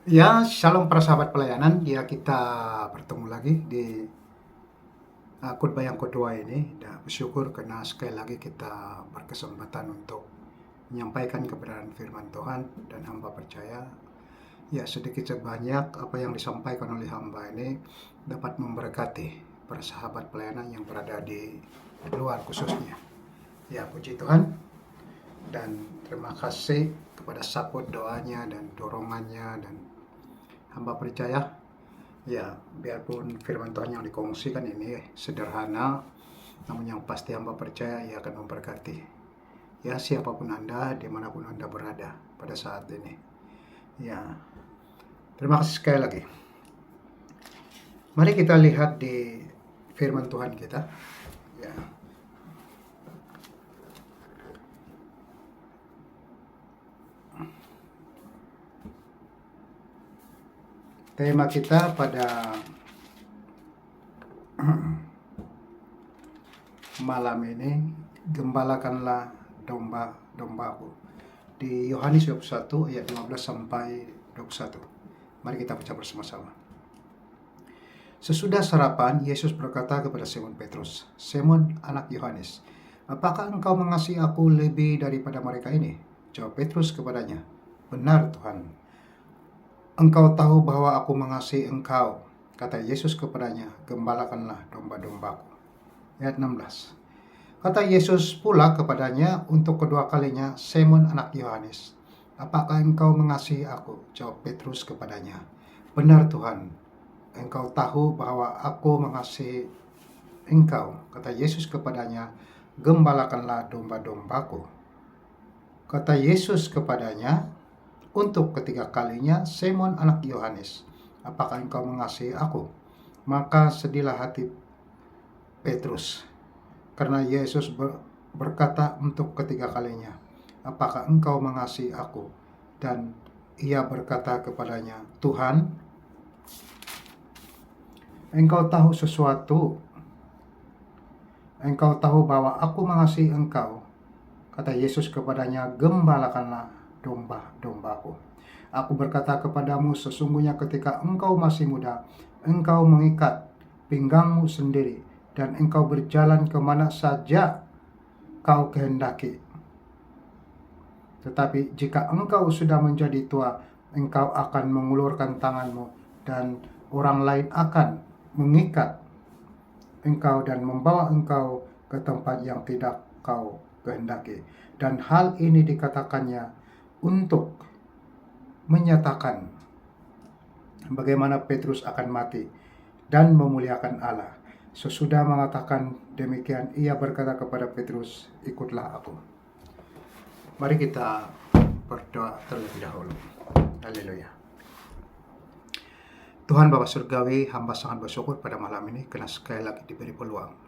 Ya, shalom para sahabat pelayanan. Ya, kita bertemu lagi di khotbah yang kedua ini. Dan bersyukur karena sekali lagi kita berkesempatan untuk menyampaikan kebenaran firman Tuhan dan hamba percaya ya sedikit sebanyak apa yang disampaikan oleh hamba ini dapat memberkati para sahabat pelayanan yang berada di luar khususnya. Ya, puji Tuhan dan terima kasih kepada support doanya dan dorongannya dan hamba percaya. Ya, biarpun firman Tuhan yang dikongsikan ini sederhana, namun yang pasti hamba percaya ia akan memberkati. Ya, siapapun Anda, dimanapun Anda berada pada saat ini. Ya, terima kasih sekali lagi. Mari kita lihat di firman Tuhan kita. Ya, tema kita pada malam ini, gembalakanlah domba-dombaku. Di Yohanes 21 ayat 15 sampai 21. Mari kita baca bersama-sama. Sesudah sarapan, Yesus berkata kepada Simon Petrus, "Simon, anak Yohanes, apakah engkau mengasihi aku lebih daripada mereka ini?" Jawab Petrus kepadanya, "Benar, Tuhan. Engkau tahu bahwa aku mengasihi engkau." Kata Yesus kepadanya, "Gembalakanlah domba-dombaku." Ayat 16. Kata Yesus pula kepadanya untuk kedua kalinya, "Simon, anak Yohanes, apakah engkau mengasihi aku?" Jawab Petrus kepadanya, "Benar, Tuhan. Engkau tahu bahwa aku mengasihi engkau." Kata Yesus kepadanya, "Gembalakanlah domba-dombaku." Kata Yesus kepadanya untuk ketiga kalinya, "Simon, anak Yohanes, apakah engkau mengasihi aku?" Maka sedihlah hati Petrus, karena Yesus berkata untuk ketiga kalinya, "Apakah engkau mengasihi aku?" Dan ia berkata kepadanya, "Tuhan, engkau tahu sesuatu. Engkau tahu bahwa aku mengasihi engkau." Kata Yesus kepadanya, "Gembalakanlah domba-dombaku. Aku berkata kepadamu, sesungguhnya ketika engkau masih muda, engkau mengikat pinggangmu sendiri, dan engkau berjalan kemana saja kau kehendaki. Tetapi jika engkau sudah menjadi tua, engkau akan mengulurkan tanganmu, dan orang lain akan mengikat engkau dan membawa engkau ke tempat yang tidak kau kehendaki." Dan hal ini dikatakannya untuk menyatakan bagaimana Petrus akan mati dan memuliakan Allah. Sesudah mengatakan demikian, ia berkata kepada Petrus, "Ikutlah aku." Mari kita berdoa terlebih dahulu. Haleluya. Tuhan Bapa Surgawi, hamba sangat bersyukur pada malam ini karena sekali lagi diberi peluang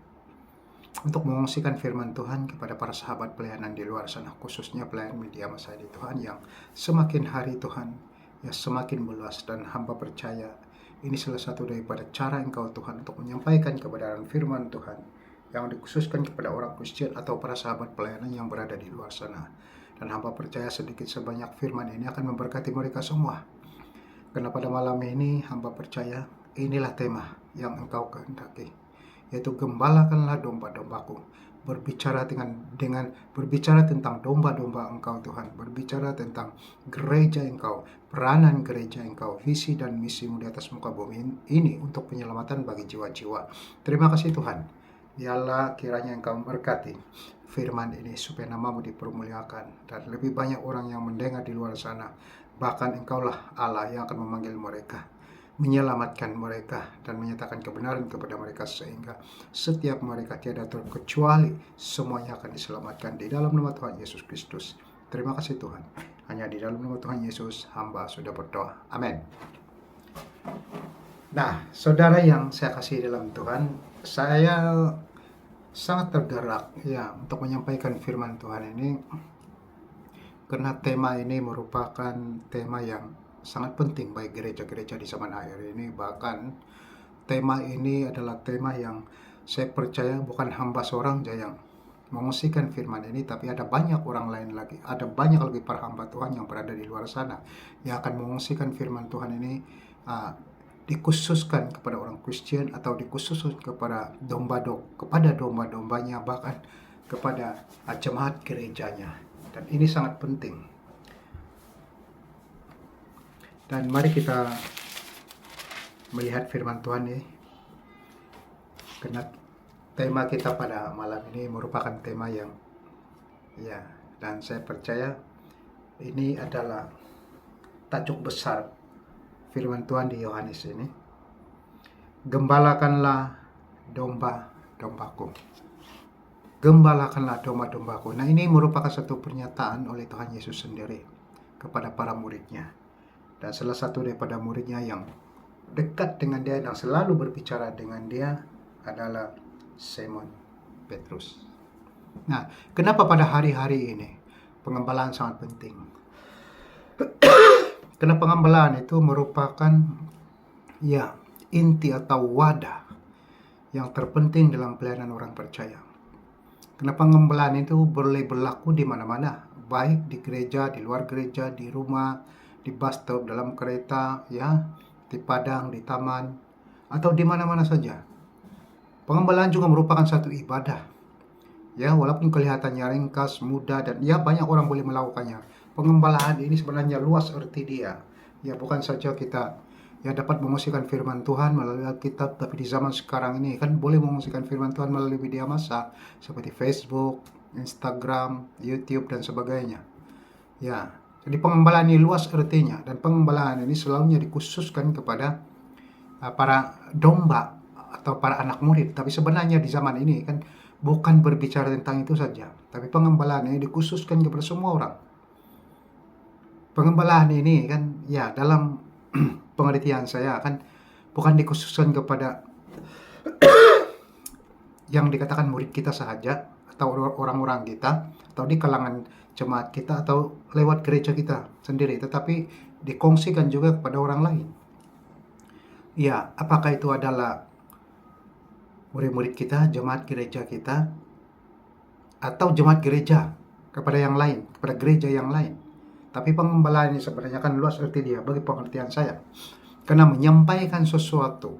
untuk mengungsikan firman Tuhan kepada para sahabat pelayanan di luar sana, khususnya pelayan media masa di Tuhan yang semakin hari Tuhan ya semakin meluas, dan hamba percaya ini salah satu daripada cara Engkau Tuhan untuk menyampaikan kebenaran firman Tuhan yang dikhususkan kepada orang Kristen atau para sahabat pelayanan yang berada di luar sana. Dan hamba percaya sedikit sebanyak firman ini akan memberkati mereka semua. Karena pada malam ini hamba percaya inilah tema yang Engkau kehendaki, yaitu gembalakanlah domba-dombaku. Berbicara berbicara tentang domba-domba Engkau Tuhan, berbicara tentang gereja Engkau, peranan gereja Engkau, visi dan misimu di atas muka bumi ini untuk penyelamatan bagi jiwa-jiwa. Terima kasih Tuhan. Biarlah kiranya Engkau memberkati firman ini supaya namamu dipermuliakan dan lebih banyak orang yang mendengar di luar sana. Bahkan Engkaulah Allah yang akan memanggil mereka, menyelamatkan mereka, dan menyatakan kebenaran kepada mereka sehingga setiap mereka tiada terkecuali semuanya akan diselamatkan di dalam nama Tuhan Yesus Kristus. Terima kasih Tuhan. Hanya di dalam nama Tuhan Yesus hamba sudah berdoa. Amin. Nah, saudara yang saya kasih dalam Tuhan, saya sangat tergerak ya untuk menyampaikan firman Tuhan ini karena tema ini merupakan tema yang sangat penting bagi gereja-gereja di zaman akhir ini. Bahkan tema ini adalah tema yang saya percaya bukan hamba seorang aja yang mengungsikan firman ini, tapi ada banyak orang lain lagi, ada banyak lagi para hamba Tuhan yang berada di luar sana yang akan mengungsikan firman Tuhan ini, dikhususkan kepada orang Kristen atau dikhususkan kepada domba-dombanya, bahkan kepada jemaat gerejanya. Dan ini sangat penting. Dan mari kita melihat firman Tuhan ini, karena tema kita pada malam ini merupakan tema yang dan saya percaya ini adalah tajuk besar firman Tuhan di Yohanes ini. Gembalakanlah domba-dombaku. Gembalakanlah domba-dombaku. Nah, ini merupakan satu pernyataan oleh Tuhan Yesus sendiri kepada para muridnya. Dan salah satu daripada muridnya yang dekat dengan dia dan selalu berbicara dengan dia adalah Simon Petrus. Nah, kenapa pada hari-hari ini pengembalaan sangat penting? Karena pengembalaan itu merupakan inti atau wadah yang terpenting dalam pelayanan orang percaya. Karena pengembalaan itu boleh berlaku di mana-mana, baik di gereja, di luar gereja, di rumah, di bus stop, dalam kereta, di padang, di taman, atau di mana-mana saja. Pengembalaan juga merupakan satu ibadah. Walaupun kelihatannya ringkas, mudah, dan banyak orang boleh melakukannya. Pengembalaan ini sebenarnya luas arti dia. Bukan saja kita dapat mengungsikan firman Tuhan melalui Alkitab, tapi di zaman sekarang ini kan boleh mengungsikan firman Tuhan melalui media massa seperti Facebook, Instagram, YouTube, dan sebagainya. Jadi pengembalaan ini luas artinya, dan pengembalaan ini selalunya dikhususkan kepada para domba atau para anak murid. Tapi sebenarnya di zaman ini kan bukan berbicara tentang itu saja, tapi pengembalaan ini dikhususkan kepada semua orang. Pengembalaan ini kan dalam pengertian saya kan bukan dikhususkan kepada yang dikatakan murid kita saja atau orang-orang kita atau di kalangan jemaat kita atau lewat gereja kita sendiri, tetapi dikongsikan juga kepada orang lain. Apakah itu adalah murid-murid kita, jemaat gereja kita, atau jemaat gereja kepada yang lain, kepada gereja yang lain. Tapi pengembalaan ini sebenarnya kan luas arti dia bagi pengertian saya. Karena menyampaikan sesuatu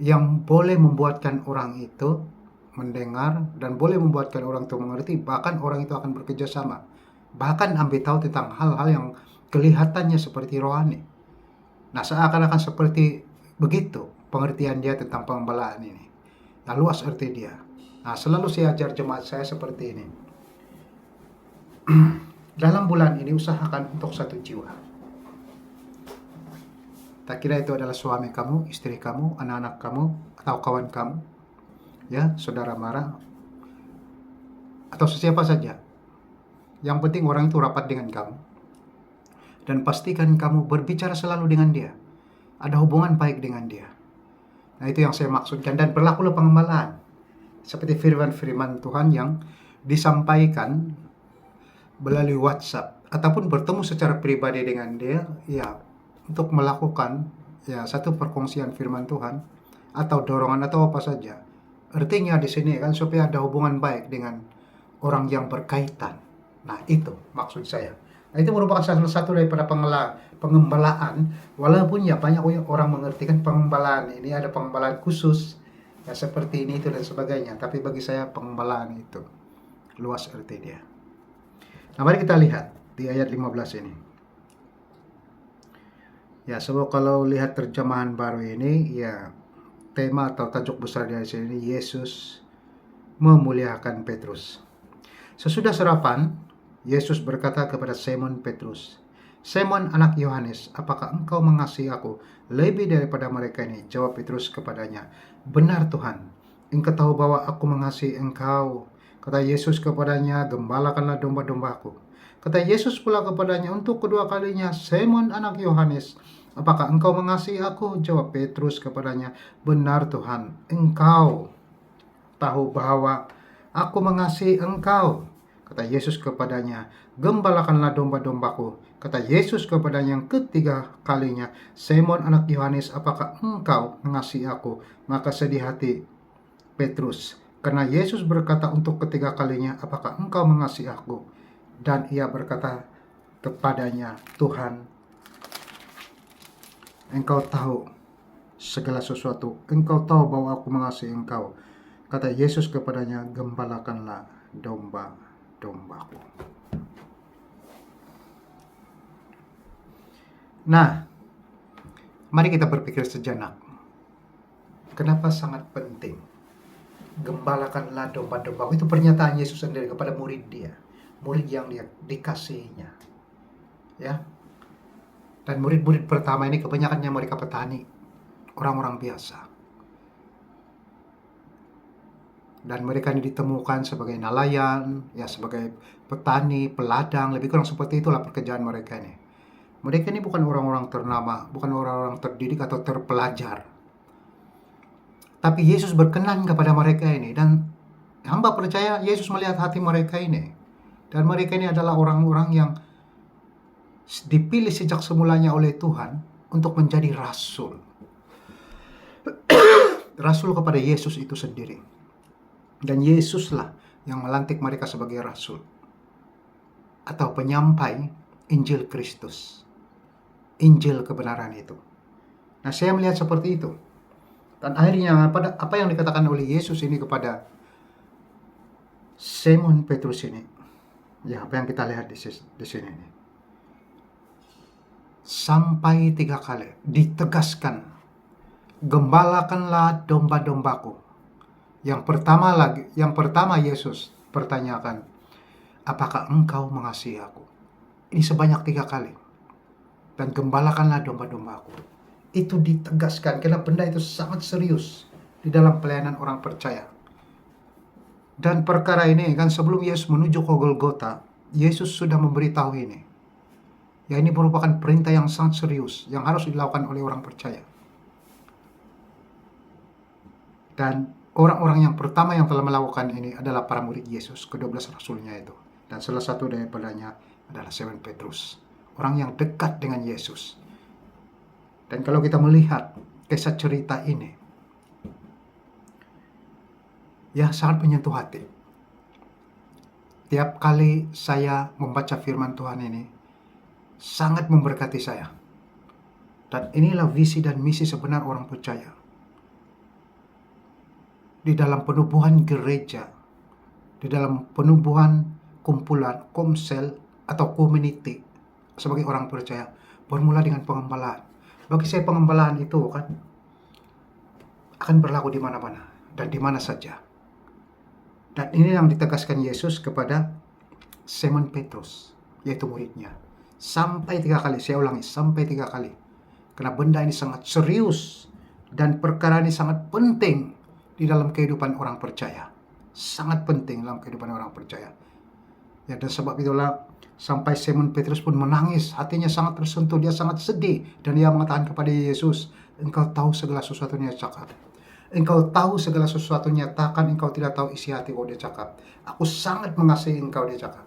yang boleh membuatkan orang itu mendengar dan boleh membuatkan orang itu mengerti, bahkan orang itu akan bekerja sama. Bahkan ambil tahu tentang hal-hal yang kelihatannya seperti rohani. Nah, seakan-akan seperti begitu pengertian dia tentang pengembalaan ini. Nah, luas arti dia. Nah, selalu saya ajar jemaat saya seperti ini. Dalam bulan ini usahakan untuk 1 jiwa. Tak kira itu adalah suami kamu, istri kamu, anak-anak kamu, atau kawan kamu, saudara mara, atau siapa saja. Yang penting orang itu rapat dengan kamu. Dan pastikan kamu berbicara selalu dengan dia. Ada hubungan baik dengan dia. Nah, itu yang saya maksudkan. Dan berlakulah pengembalaan seperti firman-firman Tuhan yang disampaikan melalui WhatsApp ataupun bertemu secara pribadi dengan dia, untuk melakukan satu perkongsian firman Tuhan atau dorongan atau apa saja. Artinya di sini kan supaya ada hubungan baik dengan orang yang berkaitan. Nah, itu maksud saya. Nah, itu merupakan salah satu daripada pengembalaan, walaupun banyak orang mengertikan pengembalaan ini ada pengembalaan khusus seperti ini itu dan sebagainya, tapi bagi saya pengembalaan itu luas arti dia. Nah, mari kita lihat di ayat 15 ini. Sebab kalau lihat terjemahan baru ini, tema atau tajuk besar dari sini, Yesus memuliakan Petrus. Sesudah sarapan, Yesus berkata kepada Simon Petrus, "Simon anak Yohanes, apakah engkau mengasihi aku lebih daripada mereka ini?" Jawab Petrus kepadanya, "Benar Tuhan, engkau tahu bahwa aku mengasihi engkau." Kata Yesus kepadanya, "Gembalakanlah domba-dombaku." Kata Yesus pula kepadanya untuk kedua kalinya, "Simon anak Yohanes, apakah engkau mengasihi aku?" Jawab Petrus kepadanya, "Benar Tuhan, engkau tahu bahwa aku mengasihi engkau." Kata Yesus kepadanya, "Gembalakanlah domba-dombaku." Kata Yesus kepadanya yang ketiga kalinya, "Simon anak Yohanes, apakah engkau mengasihi aku?" Maka sedih hati Petrus Karena Yesus berkata untuk ketiga kalinya, apakah engkau mengasihi aku? Dan ia berkata kepadanya, Tuhan, engkau tahu segala sesuatu. Engkau tahu bahwa aku mengasihi engkau. Kata Yesus kepadanya, gembalakanlah domba-dombaku. Nah, mari kita berpikir sejenak. Kenapa sangat penting? Gembalakanlah domba-dombaku. Itu pernyataan Yesus sendiri kepada murid dia. Murid yang dia dikasihinya. Ya. Dan murid-murid pertama ini kebanyakannya mereka petani. Orang-orang biasa. Dan mereka ini ditemukan sebagai nelayan, ya sebagai petani, peladang, lebih kurang seperti itulah pekerjaan mereka ini. Mereka ini bukan orang-orang ternama, bukan orang-orang terdidik atau terpelajar. Tapi Yesus berkenan kepada mereka ini, dan hamba percaya Yesus melihat hati mereka ini. Dan mereka ini adalah orang-orang yang dipilih sejak semulanya oleh Tuhan untuk menjadi rasul. Rasul kepada Yesus itu sendiri. Dan Yesuslah yang melantik mereka sebagai rasul atau penyampai Injil Kristus, Injil kebenaran itu. Nah, saya melihat seperti itu. Dan akhirnya apa yang dikatakan oleh Yesus ini kepada Simon Petrus ini, ya apa yang kita lihat di sini ini, sampai 3 kali ditegaskan, gembalakanlah domba-dombaku. Yang pertama Yesus pertanyakan, apakah engkau mengasihi aku? Ini sebanyak 3 kali. Dan gembalakanlah domba-dombaku. Itu ditegaskan karena benda itu sangat serius di dalam pelayanan orang percaya. Dan perkara ini kan sebelum Yesus menuju ke Golgota, Yesus sudah memberitahu ini. Ya, ini merupakan perintah yang sangat serius yang harus dilakukan oleh orang percaya. Dan orang-orang yang pertama yang telah melakukan ini adalah para murid Yesus, ke-12 rasulnya itu. Dan salah satu daripadanya adalah Simon Petrus, orang yang dekat dengan Yesus. Dan kalau kita melihat kisah cerita ini, ya sangat menyentuh hati. Tiap kali saya membaca firman Tuhan ini, sangat memberkati saya. Dan inilah visi dan misi sebenar orang percaya. Di dalam penubuhan gereja, di dalam penubuhan kumpulan, komsel, atau community sebagai orang percaya, bermula dengan pengembalaan. Bagi saya pengembalaan itu kan akan berlaku di mana-mana dan di mana saja. Dan ini yang ditegaskan Yesus kepada Simon Petrus, yaitu muridnya. Sampai 3 kali, saya ulangi, sampai 3 kali. Karena benda ini sangat serius dan perkara ini sangat penting di dalam kehidupan orang percaya. Sangat penting dalam kehidupan orang percaya. Ya, dan sebab itulah sampai Simon Petrus pun menangis, hatinya sangat tersentuh, dia sangat sedih, dan dia mengatakan kepada Yesus, engkau tahu segala sesuatunya, cakap. Engkau tahu segala sesuatunya, takkan engkau tidak tahu isi hatiku, dia cakap. Aku sangat mengasihi engkau, dia cakap.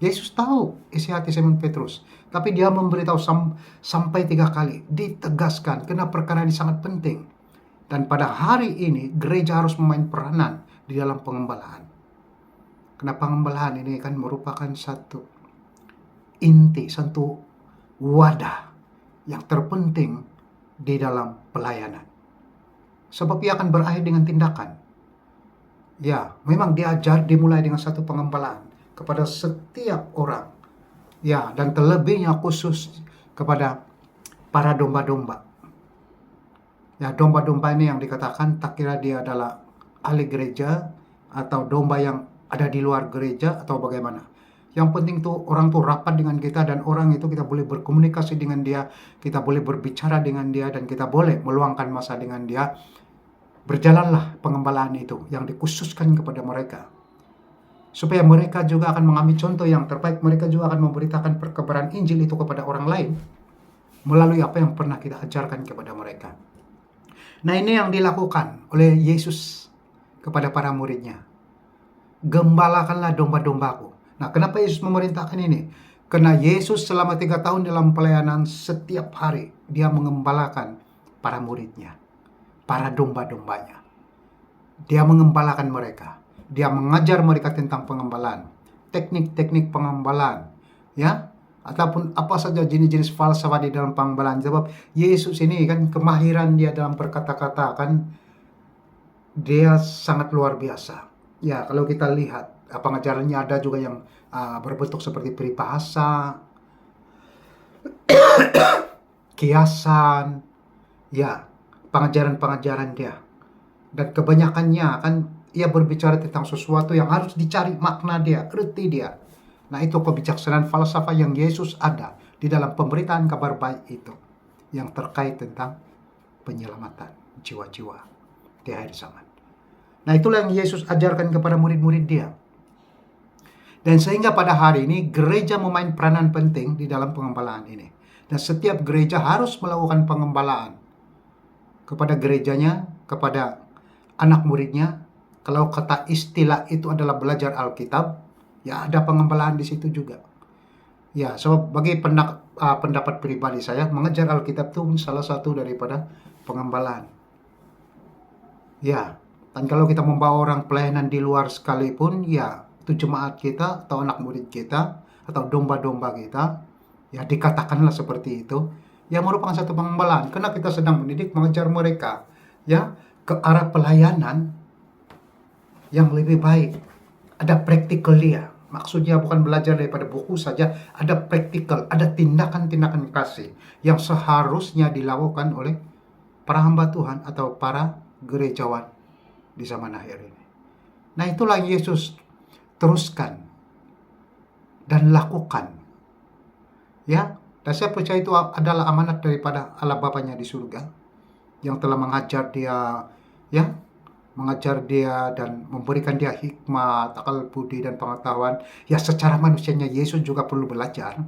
Yesus tahu isi hati Simon Petrus, tapi dia memberitahu sampai 3 kali, ditegaskan, karena perkara ini sangat penting. Dan pada hari ini, gereja harus memain peranan di dalam pengembalaan. Karena pengembalaan ini kan merupakan satu inti, satu wadah yang terpenting di dalam pelayanan. Sebab ia akan berakhir dengan tindakan. Ya, memang diajar dimulai dengan satu pengembalaan kepada setiap orang. Ya, dan terlebihnya khusus kepada para domba-domba. Ya, domba-domba ini yang dikatakan tak kira dia adalah ahli gereja atau domba yang ada di luar gereja atau bagaimana. Yang penting tuh orang tuh rapat dengan kita, dan orang itu kita boleh berkomunikasi dengan dia, kita boleh berbicara dengan dia, dan kita boleh meluangkan masa dengan dia. Berjalanlah pengembalaan itu yang dikhususkan kepada mereka. Supaya mereka juga akan mengambil contoh yang terbaik, mereka juga akan memberitakan perkabaran Injil itu kepada orang lain melalui apa yang pernah kita ajarkan kepada mereka. Nah, ini yang dilakukan oleh Yesus kepada para muridnya. Gembalakanlah domba-dombaku. Nah, kenapa Yesus memerintahkan ini? Karena Yesus selama 3 tahun dalam pelayanan, setiap hari dia mengembalakan para muridnya, para domba-dombanya. Dia mengembalakan mereka. Dia mengajar mereka tentang pengembalaan, teknik-teknik pengembalaan, ya, ataupun apa saja jenis-jenis falsafah di dalam pengembalaan. Sebab Yesus ini kan kemahiran dia dalam berkata-kata kan, dia sangat luar biasa. Ya, kalau kita lihat pengajarannya ada juga yang berbentuk seperti peribahasa, kiasan, ya, pengajaran-pengajaran dia. Dan kebanyakannya kan ia berbicara tentang sesuatu yang harus dicari makna dia, arti dia. Nah, itu kebijaksanaan falsafah yang Yesus ada di dalam pemberitaan kabar baik itu, yang terkait tentang penyelamatan jiwa-jiwa di akhir zaman. Nah, itulah yang Yesus ajarkan kepada murid-murid dia. Dan sehingga pada hari ini gereja memain peranan penting di dalam pengembalaan ini. Dan setiap gereja harus melakukan pengembalaan kepada gerejanya, kepada anak muridnya. Kalau kata istilah itu adalah belajar Alkitab, ya ada pengembalaan di situ juga. Ya, sebab bagi pendapat pribadi saya, mengajar Alkitab itu salah satu daripada pengembalaan. Ya, dan kalau kita membawa orang pelayanan di luar sekalipun, ya itu jemaat kita atau anak murid kita atau domba-domba kita, ya dikatakanlah seperti itu, ya merupakan satu pengembalaan karena kita sedang mendidik, mengajar mereka ya ke arah pelayanan yang lebih baik. Ada praktikal dia. Maksudnya bukan belajar daripada buku saja, ada praktikal, ada tindakan-tindakan kasih yang seharusnya dilakukan oleh para hamba Tuhan atau para gerejawan di zaman akhir ini. Nah, itulah yang Yesus teruskan dan lakukan. Ya, dan saya percaya itu adalah amanat daripada Allah Bapanya di surga yang telah mengajar dia, ya, mengajar dia dan memberikan dia hikmat, akal budi dan pengetahuan. Ya, secara manusianya Yesus juga perlu belajar.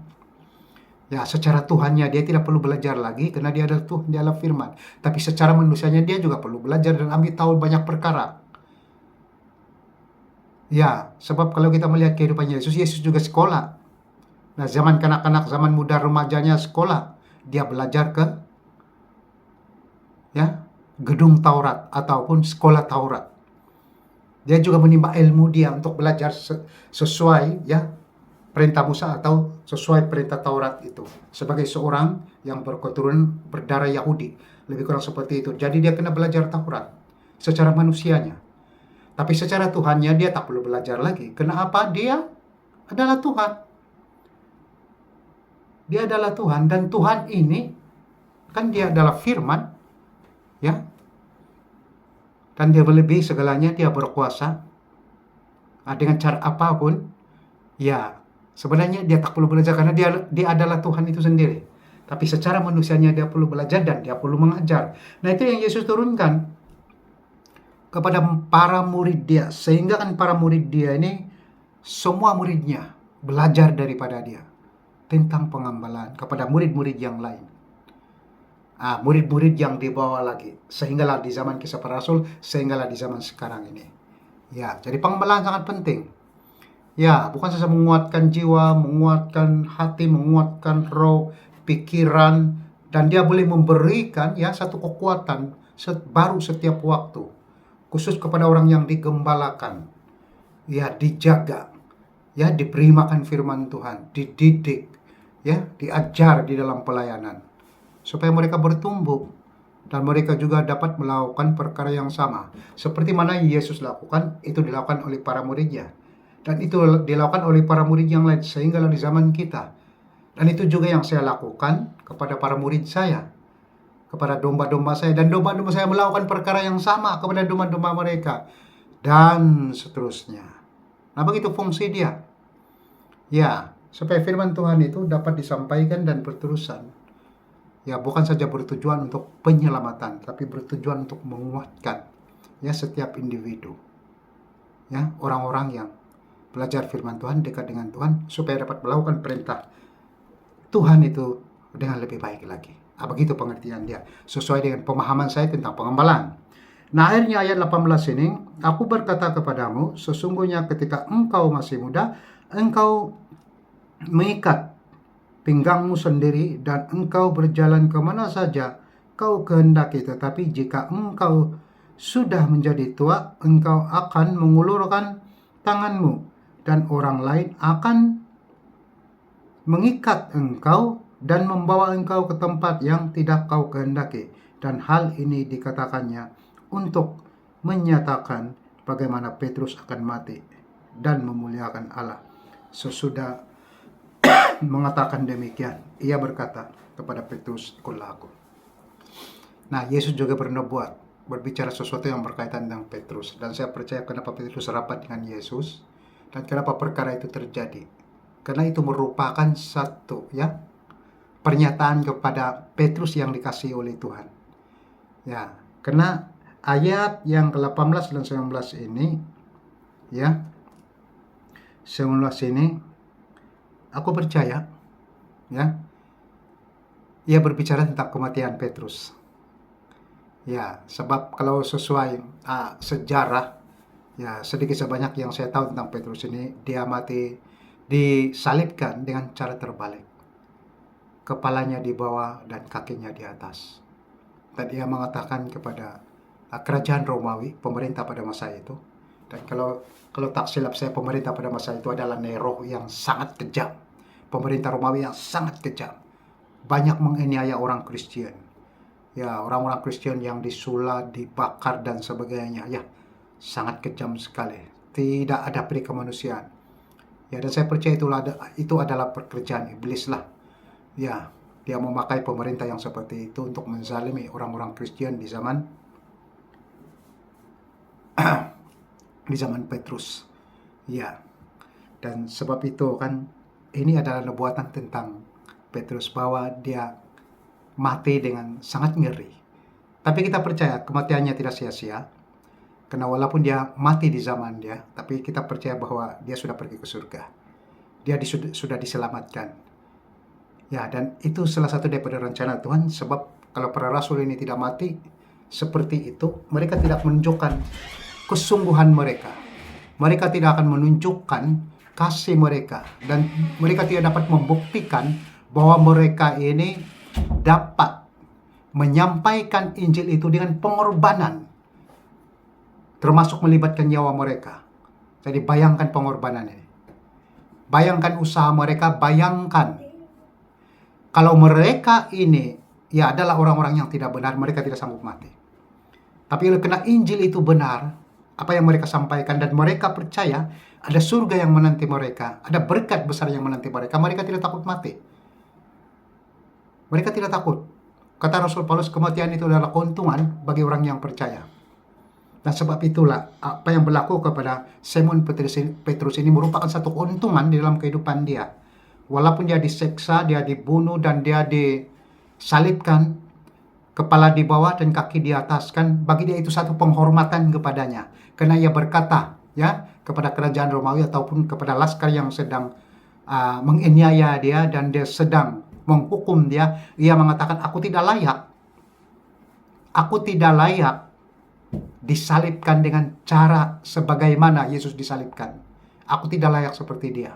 Ya, secara Tuhannya dia tidak perlu belajar lagi karena dia adalah Tuhan, dia adalah firman. Tapi secara manusianya dia juga perlu belajar dan ambil tahu banyak perkara. Ya, sebab kalau kita melihat kehidupan Yesus, Yesus juga sekolah. Nah, zaman kanak-kanak, zaman muda remajanya sekolah. Dia belajar ke gedung Taurat ataupun sekolah Taurat. Dia juga menimba ilmu dia untuk belajar sesuai perintah Musa atau sesuai perintah Taurat itu. Sebagai seorang yang berketurunan berdarah Yahudi, lebih kurang seperti itu. Jadi dia kena belajar Taurat secara manusianya. Tapi secara Tuhannya dia tak perlu belajar lagi. Kenapa? Dia adalah Tuhan. Dia adalah Tuhan, dan Tuhan ini kan dia adalah firman, ya. Dan dia melebihi segalanya, dia berkuasa. Dengan cara apapun, ya sebenarnya dia tak perlu belajar karena dia adalah Tuhan itu sendiri. Tapi secara manusianya dia perlu belajar dan dia perlu mengajar. Nah, itu yang Yesus turunkan kepada para murid dia, sehingga kan para murid dia ini semua muridnya belajar daripada dia tentang pengembalaan kepada murid-murid yang lain. Murid-murid yang dibawa lagi, sehinggalah di zaman Kisah Para Rasul, sehinggalah di zaman sekarang ini. Ya, jadi pengembalaan sangat penting. Ya, bukan saja menguatkan jiwa, menguatkan hati, menguatkan roh, pikiran, dan dia boleh memberikan satu kekuatan baru setiap waktu, khusus kepada orang yang digembalakan, ya dijaga, ya diberi makan firman Tuhan, dididik, ya diajar di dalam pelayanan, supaya mereka bertumbuh dan mereka juga dapat melakukan perkara yang sama seperti mana Yesus lakukan. Itu dilakukan oleh para muridnya, dan itu dilakukan oleh para murid yang lain sehingga di zaman kita. Dan itu juga yang saya lakukan kepada para murid saya, kepada domba-domba saya, dan domba-domba saya melakukan perkara yang sama kepada domba-domba mereka, dan seterusnya. Nah, begitu fungsi dia. Ya, supaya firman Tuhan itu dapat disampaikan dan berterusan. Ya, bukan saja bertujuan untuk penyelamatan, tapi bertujuan untuk menguatkan setiap individu. Ya, orang-orang yang belajar firman Tuhan, dekat dengan Tuhan, supaya dapat melakukan perintah Tuhan itu dengan lebih baik lagi. Begitu pengertian dia, sesuai dengan pemahaman saya tentang pengembalaan. Nah, akhirnya ayat 18 ini, aku berkata kepadamu, sesungguhnya ketika engkau masih muda, engkau mengikat pinggangmu sendiri dan engkau berjalan kemana saja kau kehendaki. Tetapi jika engkau sudah menjadi tua, engkau akan mengulurkan tanganmu, dan orang lain akan mengikat engkau dan membawa engkau ke tempat yang tidak kau kehendaki. Dan hal ini dikatakannya untuk menyatakan bagaimana Petrus akan mati dan memuliakan Allah. Sesudah mengatakan demikian, ia berkata kepada Petrus, ikutlah aku. Nah, Yesus juga berbicara sesuatu yang berkaitan dengan Petrus. Dan saya percaya kenapa Petrus rapat dengan Yesus dan kenapa perkara itu terjadi. Karena itu merupakan satu pernyataan kepada Petrus yang dikasihi oleh Tuhan. Ya, karena ayat yang ke-18 dan 19 ini 19 ini aku percaya ia berbicara tentang kematian Petrus. Ya, sebab kalau sesuai sejarah, sedikit sebanyak yang saya tahu tentang Petrus ini, dia mati disalibkan dengan cara terbalik. Kepalanya di bawah dan kakinya di atas. Dan dia mengatakan kepada kerajaan Romawi, pemerintah pada masa itu. Dan kalau tak silap saya, pemerintah pada masa itu adalah Nero yang sangat kejam. Pemerintah Romawi yang sangat kejam. Banyak menganiaya orang Kristen. Ya, orang-orang Kristen yang disulat, dibakar dan sebagainya. Ya, sangat kejam sekali. Tidak ada peri kemanusiaan. Ya, dan saya percaya itu adalah pekerjaan iblis lah. Ya, dia memakai pemerintah yang seperti itu untuk menzalimi orang-orang Kristen di zaman Petrus. Ya. Dan sebab itu kan ini adalah nubuatan tentang Petrus bahwa dia mati dengan sangat ngeri. Tapi kita percaya kematiannya tidak sia-sia. Karena walaupun dia mati di zaman dia, tapi kita percaya bahwa dia sudah pergi ke surga. Dia sudah diselamatkan. Ya, dan itu salah satu daripada rencana Tuhan, sebab kalau para rasul ini tidak mati seperti itu, mereka tidak menunjukkan kesungguhan mereka. Mereka tidak akan menunjukkan kasih mereka, dan mereka tidak dapat membuktikan bahwa mereka ini dapat menyampaikan Injil itu dengan pengorbanan, termasuk melibatkan nyawa mereka. Jadi bayangkan pengorbanan ini. Bayangkan usaha mereka, bayangkan kalau mereka ini adalah orang-orang yang tidak benar, mereka tidak sanggup mati. Tapi karena Injil itu benar, apa yang mereka sampaikan, dan mereka percaya ada surga yang menanti mereka, ada berkat besar yang menanti mereka, mereka tidak takut mati. Mereka tidak takut. Kata Rasul Paulus, kematian itu adalah keuntungan bagi orang yang percaya. Dan sebab itulah apa yang berlaku kepada Simon Petrus ini merupakan satu keuntungan di dalam kehidupan dia. Walaupun dia diseksa, dia dibunuh, dan dia disalibkan, kepala di bawah dan kaki di atas, kan bagi dia itu satu penghormatan kepadanya. Karena ia berkata kepada kerajaan Romawi ataupun kepada laskar yang sedang menganiaya dia dan dia sedang menghukum dia, ia mengatakan, aku tidak layak disalibkan dengan cara sebagaimana Yesus disalibkan. Aku tidak layak seperti dia.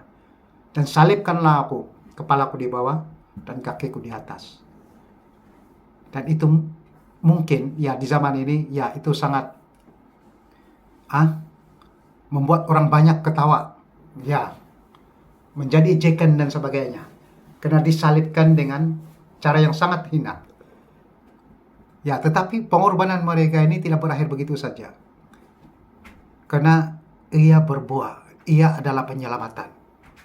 Dan salibkanlah aku, kepalaku di bawah dan kakiku di atas. Dan itu mungkin di zaman ini itu sangat membuat orang banyak ketawa. Menjadi ejekan dan sebagainya. Karena disalibkan dengan cara yang sangat hina. Tetapi pengorbanan mereka ini tidak berakhir begitu saja. Karena ia berbuah, ia adalah penyelamatan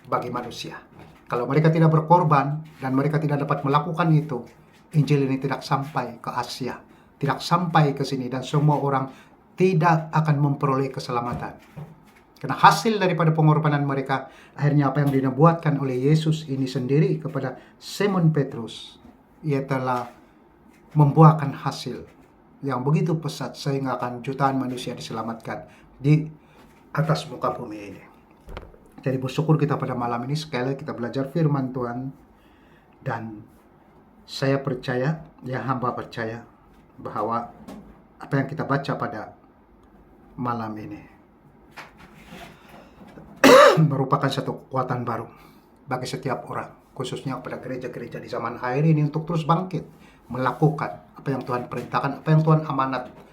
bagi manusia. Kalau mereka tidak berkorban dan mereka tidak dapat melakukan itu, Injil ini tidak sampai ke Asia, tidak sampai ke sini, dan semua orang tidak akan memperoleh keselamatan. Karena hasil daripada pengorbanan mereka, akhirnya apa yang dinubuatkan oleh Yesus ini sendiri kepada Simon Petrus, ia telah membuahkan hasil yang begitu pesat sehingga akan jutaan manusia diselamatkan di atas muka bumi ini. Jadi bersyukur kita pada malam ini, sekali kita belajar firman Tuhan, dan saya percaya, hamba percaya bahwa apa yang kita baca pada malam ini merupakan satu kekuatan baru bagi setiap orang, khususnya pada gereja-gereja di zaman akhir ini untuk terus bangkit, melakukan apa yang Tuhan perintahkan, apa yang Tuhan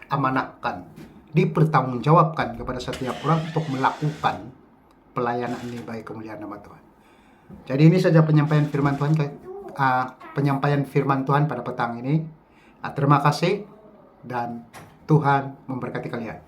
diamanahkan, dipertanggungjawabkan kepada setiap orang untuk melakukan pelayanan ini bagi kemuliaan nama Tuhan. Jadi ini saja penyampaian firman Tuhan pada petang ini. Terima kasih dan Tuhan memberkati kalian.